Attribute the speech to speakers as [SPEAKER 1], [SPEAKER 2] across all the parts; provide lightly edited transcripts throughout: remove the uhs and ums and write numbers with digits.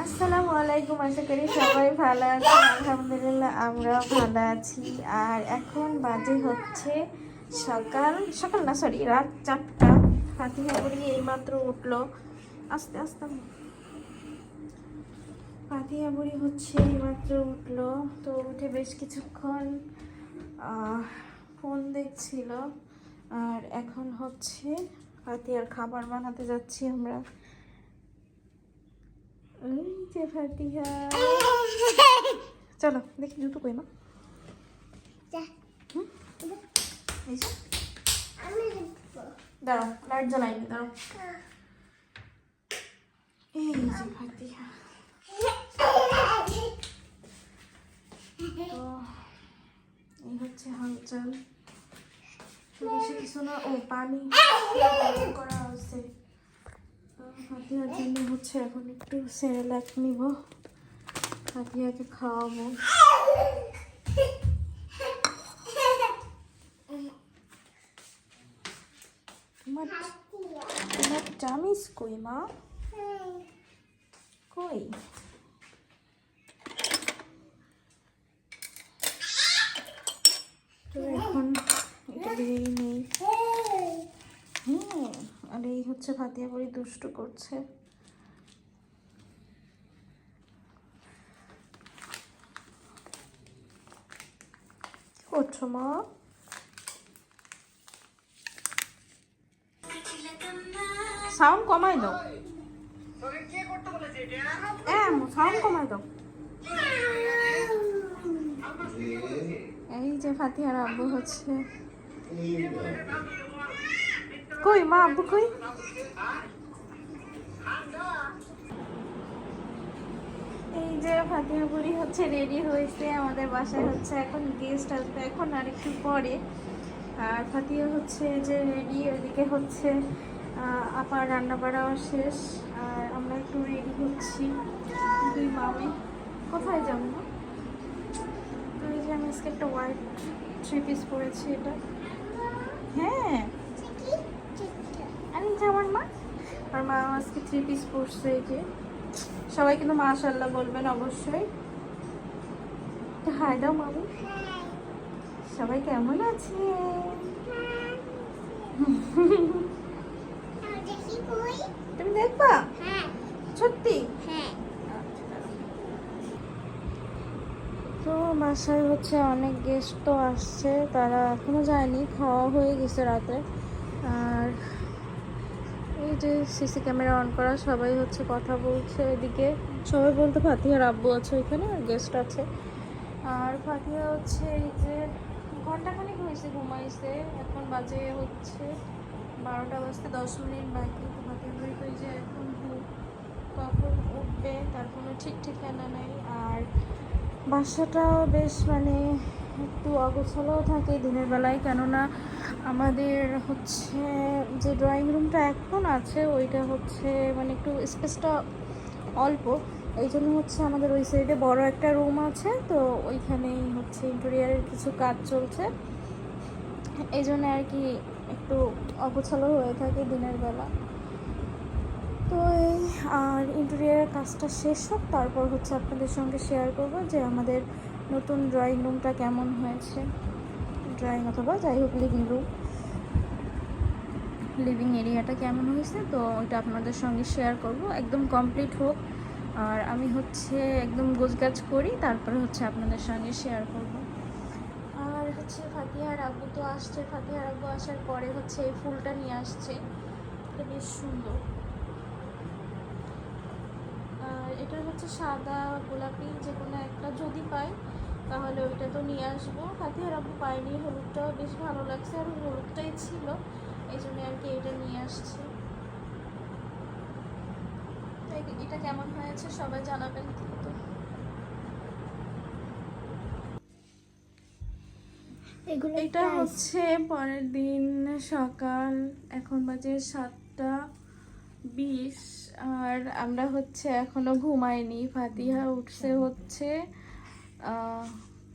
[SPEAKER 1] আসসালামু আলাইকুম, আশা করি সবাই ভালো আছেন। আলহামদুলিল্লাহ আমরাও ভালো আছি। আর এখন বাজে হচ্ছে সকাল সকাল না সরি রাত 4টা। ফাতিহা পড়িয়ে এইমাত্র উঠলো। আস্তে আস্তে ফাতিহা পড়ি হচ্ছে এইমাত্র উঠলো। তো উঠে বেশ কিছুক্ষণ ফোন দেখছিল। আর এখন হচ্ছে ফাতিহার খাবার বানাতে যাচ্ছি আমরা। এই যে ফাতিহা, চলো দেখি জুতো কই মা। এই যে দাঁড়াও, লাইট জ্বালাইনি, দাঁড়াও। এই যে ফাতিহা, তো এই হচ্ছে হালচাল। বেশি কিছু না, ও পানি গরম করা হচ্ছে। ফাতিহার জন্য হচ্ছে এখন একটু সেরেলাক নিব, ফাতিহাকে খাওয়াবো। তোমার চামিস কই মা? কই? তো এখন এটা দিয়েই নেই। হ্যাঁ, আর এই হচ্ছে ফাতিহা পড়ি দুষ্টু করছে। কি করছো মা? সাউন্ড কমাই দাও, সাউন্ড কমাই দাও। এই যে ফাতিহার আব্বু হচ্ছে, কই মা আব্বু কই? এই যে ফাতিহা পড়ি হচ্ছে রেডি হয়েছে। আমাদের বাসায় হচ্ছে এখন গেস্ট আসবে এখন আর একটু পরে। আর ফাতিহা হচ্ছে যে রেডি, ওইদিকে হচ্ছে আপার রান্না বাড়াও শেষ। আর আমরা একটু রেডি হচ্ছি দুই মামে। কোথায় যাবো না? তো এই যে আমি আজকে একটা হোয়াইট 3 পিস পরেছি, এটা। হ্যাঁ, আর এই যে আমার মা, আর মা আজকে 3 পিস পরছে। এই যে সবাই কিন্তু মাশাআল্লাহ বলবেন অবশ্যই। তো হাই দাও মামি, সবাই কেমন আছে? তুমি দেখবা? সত্যি? তো বাসায় হচ্ছে অনেক গেস্ট তো আসছে, তারা এখনো যায়নি, খাওয়া হয়ে গেছে রাতে। আর এই যে সিসি ক্যামেরা অন করা, সবাই হচ্ছে কথা বলছে এদিকে। সবাই বলতে ফাতিহার আব্বু আছে ওইখানে, আর গেস্ট আছে। আর ফাতিহা হচ্ছে এই যে ঘন্টাখানিক হয়েছে ঘুমাইছে, এখন বাজে হচ্ছে 12টা বাজতে 10 মিনিট বাকি। তো ফাতিহা ভাই তো এই যে এখন কখন উঠবে তার কোনো ঠিক ঠিকানা নেই। আর বাসাটাও বেশ মানে একটু অগোছালো থাকে দিনের বেলায়, কেননা আমাদের হচ্ছে যে ড্রয়িং রুমটা এখন আছে ওইটা হচ্ছে মানে একটু স্পেসটা অল্প। এই জন্য হচ্ছে আমাদের ওই সাইডে বড় একটা রুম আছে, তো ওইখানেই হচ্ছে ইন্টেরিয়ারের কিছু কাজ চলছে। এই জন্য আর কি একটু অগোছালো হয়ে থাকে দিনের বেলা। তো এই আর ইন্টেরিয়ারের কাজটা শেষ হোক, তারপর হচ্ছে আপনাদের সঙ্গে শেয়ার করব যে আমাদের নতুন ড্রয়িং রুমটা কেমন হয়েছে। ড্রয়িং অথবা যাই হোক লিভিং এরিয়াটা কেমন হয়েছে, তো ওইটা আপনাদের সঙ্গে শেয়ার করব একদম কমপ্লিট হোক। আর আমি হচ্ছে একদম গোছগাছ করি, তারপরে হচ্ছে আপনাদের সঙ্গে শেয়ার করব। আর হচ্ছে ফাতিহার আব্বু তো আসছে, ফাতিহার আব্বু আসার পরে হচ্ছে এই ফুলটা নিয়ে আসছে, এটা বেশ সুন্দর। এটা হচ্ছে সাদা গোলাপি যে কোনো একটা যদি পাই তাহলে ওইটা তো নিয়ে আসবো। ফাতিহার আব্বু পাইনি, হলুদটাও বেশ ভালো লাগছে, আর হলুদটাই ছিল, এই জন্য আর কি এটা নিয়ে আসছি। এটা কেমন হয়েছে সবাই জানাবেন কিন্তু। এটা হচ্ছে পরের দিন সকাল, এখন বাজে 7টা 20। আর আমরা হচ্ছে এখনো ঘুমাইনি। ফাতিহা উঠছে হচ্ছে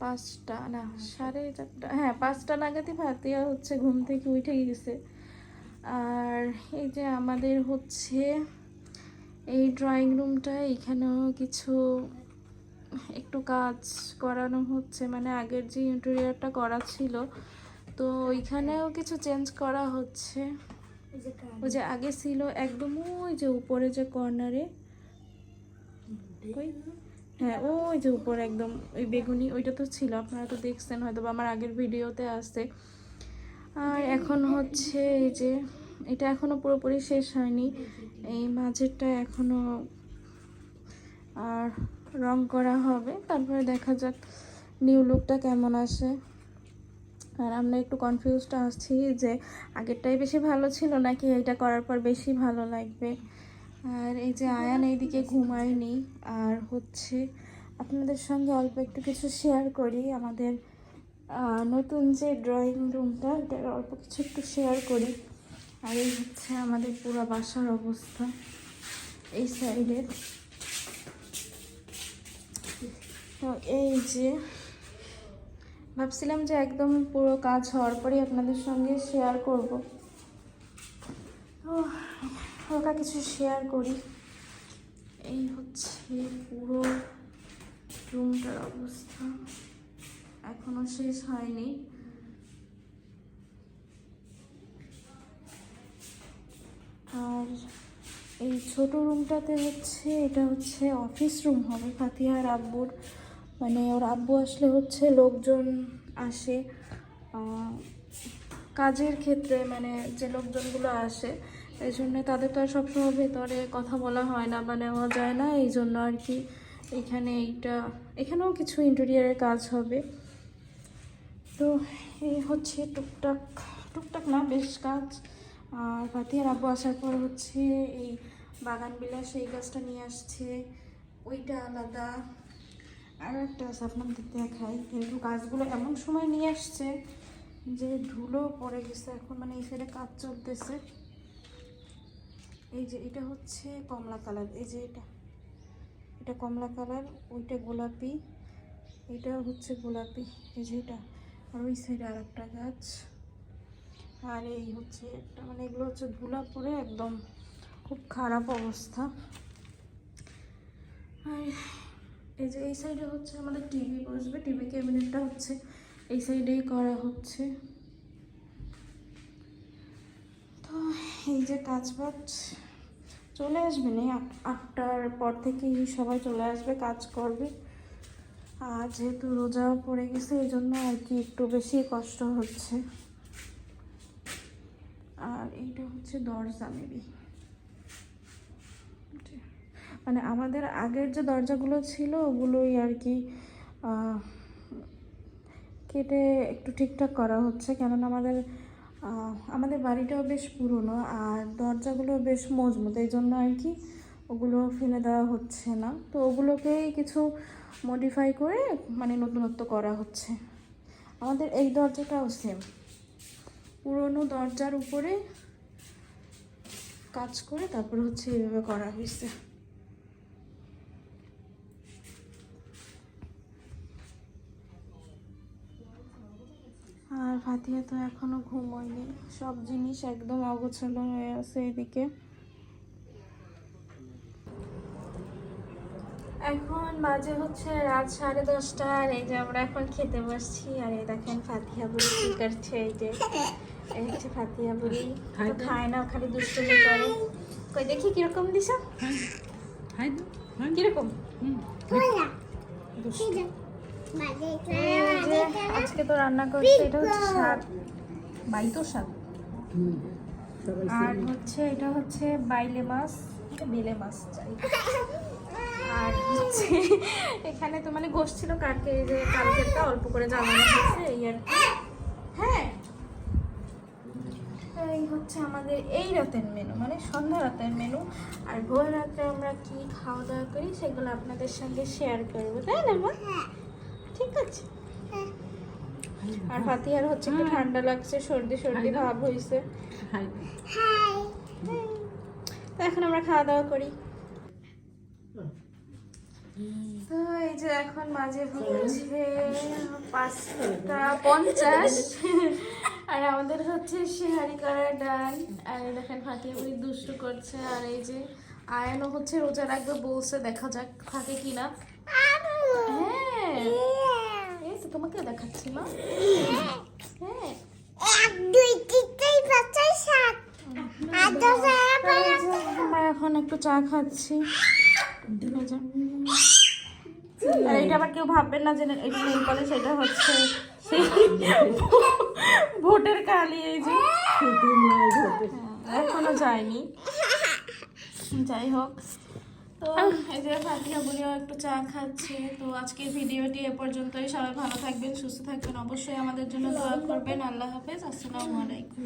[SPEAKER 1] 5টা না 4:30, হ্যাঁ 5টা নাগাদই ফাতিহা হচ্ছে ঘুম থেকে উঠে গেছে। আর এই যে আমাদের হচ্ছে এই ড্রয়িং রুমটা এখানেও কিছু একটু কাজ করানো হচ্ছে, মানে আগের যে ইন্টেরিয়রটা করা ছিল তো ওইখানেও কিছু চেঞ্জ করা হচ্ছে। ওই যে আগে ছিল একদম ওই যে উপরে যে কর্নারে, হ্যাঁ ওই যে উপরে একদম ওই বেগুনি, ওইটা তো ছিল, আপনারা তো দেখছেন হয়তো বা আমার আগের ভিডিওতে আসছে। আর এখন হচ্ছে এই যে এটা এখনো পুরোপুরি শেষ হয়নি, এই মাঝেরটা এখনো আর রং করা হবে, তারপরে দেখা যাক নিউ লুকটা কেমন আসে। আর আমরা একটু কনফিউজড আছি যে আগেরটাই বেশি ভালো ছিল নাকি এটা করার পর বেশি ভালো লাগবে। আর এই যে আয়ান এইদিকে ঘুমায়নি। আর হচ্ছে আপনাদের সঙ্গে অল্প একটু কিছু শেয়ার করি, আমাদের নতুন যে ড্রয়িং রুমটা এটার অল্প কিছু একটু শেয়ার করি। আর এই হচ্ছে আমাদের পুরো বাসার অবস্থা এই সাইডের। তো এই যে ভাবছিলাম যে একদম পুরো কাজ হওয়ার পরেই আপনাদের সঙ্গে শেয়ার করব, তো হালকা কিছু শেয়ার করি। এই হচ্ছে পুরো রুমটার অবস্থা, এখনো শেষ হয়নি। আর এই ছোট রুমটাতে হচ্ছে এটা হচ্ছে অফিস রুম হবে ফাতিহার আব্বুর, মানে ওর আব্বু আসলে হচ্ছে লোকজন আসে কাজের ক্ষেত্রে, মানে যে লোকজনগুলো আসে এই জন্য তাদের তো আর সবসময় ভেতরে কথা বলা হয় না বা নেওয়া যায় না, এই জন্য আর কি এখানে এখানেও কিছু ইন্টেরিয়ারের কাজ হবে। তো এই হচ্ছে টুকটাক টুকটাক না বেশ কাজ। আর ফাতিহার আব্বু আসার পর হচ্ছে এই বাগান বিলাস এই গাছটা নিয়ে আসছে, ওইটা আলাদা। আরও একটা আছে আপনাদের দেখাই, কিন্তু গাছগুলো এমন সময় নিয়ে আসছে যে ধুলো পড়ে গেছে এখন, মানে এই সাইডে কাজ চলতেছে। এই যে এটা হচ্ছে কমলা কালার, এই যে এটা কমলা কালার, ওইটা গোলাপি, এটা হচ্ছে গোলাপি, এই যে এটা। আর ওই সাইডে আর একটা গাছ। আর এই হচ্ছে একটা, মানে এগুলো হচ্ছে ধুলা পড়ে একদম খুব খারাপ অবস্থা। আর এই যে এই সাইডে হচ্ছে আমাদের টিভি বসবে, টিভি ক্যাবিনেটটা হচ্ছে এই সাইডেই করা হচ্ছে। তো এই যে কাজ বাজ চলে আসবে না, 8টার পর থেকেই সবাই চলে আসবে, কাজ করবে। আর যেহেতু রোজা পড়ে গেছে এই জন্য আর কি একটু বেশি কষ্ট হচ্ছে। আর এইটা হচ্ছে দরজা মেবি, মানে আমাদের আগের যে দরজাগুলো ছিল ওগুলোই আর কি কেটে একটু ঠিকঠাক করা হচ্ছে, কেননা আমাদের বাড়িটাও বেশ পুরনো আর দরজাগুলো বেশ মজবুত, এই জন্য আর কি ওগুলো ফেলে দেওয়া হচ্ছে না। তো ওগুলোকেই কিছু মডিফাই করে মানে নতুনত্ব করা হচ্ছে। আমাদের এই দরজাটাও সেম, পুরনো দরজার উপরে কাজ করে তারপর হচ্ছে এইভাবে করা হয়েছে। আর ফাতিহা তো এখনো ঘুমোয়নি, সব জিনিস একদম অগোছালো হয়ে আছে এদিকে। এখন বাজে হচ্ছে রাত 10:30, আর এই যে আমরা এখন খেতে বসছি। আর এই দেখেন ফাতিহা বুড়ি কি করছে, এই হচ্ছে ফাতিহা বুড়ি, তো খায় না, খালি দুষ্টুমি করে। কই দেখি কিরকম দিছ, কিরকম আজকে তো রান্না করছে, এটা হচ্ছে শাক, বাইতো শাক। আর হচ্ছে এটা হচ্ছে বাইলে মাছ, বেলে মাছ চাই। আর হচ্ছে এখানে তো মানে গোশ ছিল কালকে, এই যে কালকেরটা অল্প করে জানানো হয়েছে এই আর কি। হ্যাঁ, এই হচ্ছে আমাদের এই রাতের মেনু, মানে সন্ধ্যা রাতের মেনু। আর ভোর রাতে আমরা কি খাওয়া দাওয়া করি সেগুলো আপনাদের সঙ্গে শেয়ার করবো, তাই না মা? ঠিক আছে। আর ফাতিহার হচ্ছে একটু ঠান্ডা লাগছে, সর্দি সর্দি ভাব হয়েছে। তো এখন আমরা খাওয়া দাওয়া করি। তো এই যে এখন মাঝে হচ্ছে 5টা 50, আর আমাদের হচ্ছে সেহারি করা ডাল। আর দেখেন ফাতিহা বুড়ি দুষ্টু করছে। আর এই যে আয়ানও হচ্ছে রোজা রাখবে বলছে, দেখা যাক থাকে কিনা। হ্যাঁ এই তো তোমাকে দেখাচ্ছি মা। হ্যাঁ
[SPEAKER 2] 1 2 3 4 5 6 7
[SPEAKER 1] আমরা এখন একটু চা খাচ্ছি। আর এটা আবার কেউ ভাববেন না যে এটা নেল পালিশ, এটা হচ্ছে সেই ভোটের কালি। এই যে এখনো যায়নি, যাই হোক। তো এই যে ফাতিহা বলিও একটু চা খাচ্ছে। তো আজকের ভিডিওটি এ পর্যন্তই। সবাই ভালো থাকবেন, সুস্থ থাকবেন, অবশ্যই আমাদের জন্য দোয়া করবেন। আল্লাহ হাফেজ, আসসালামু আলাইকুম।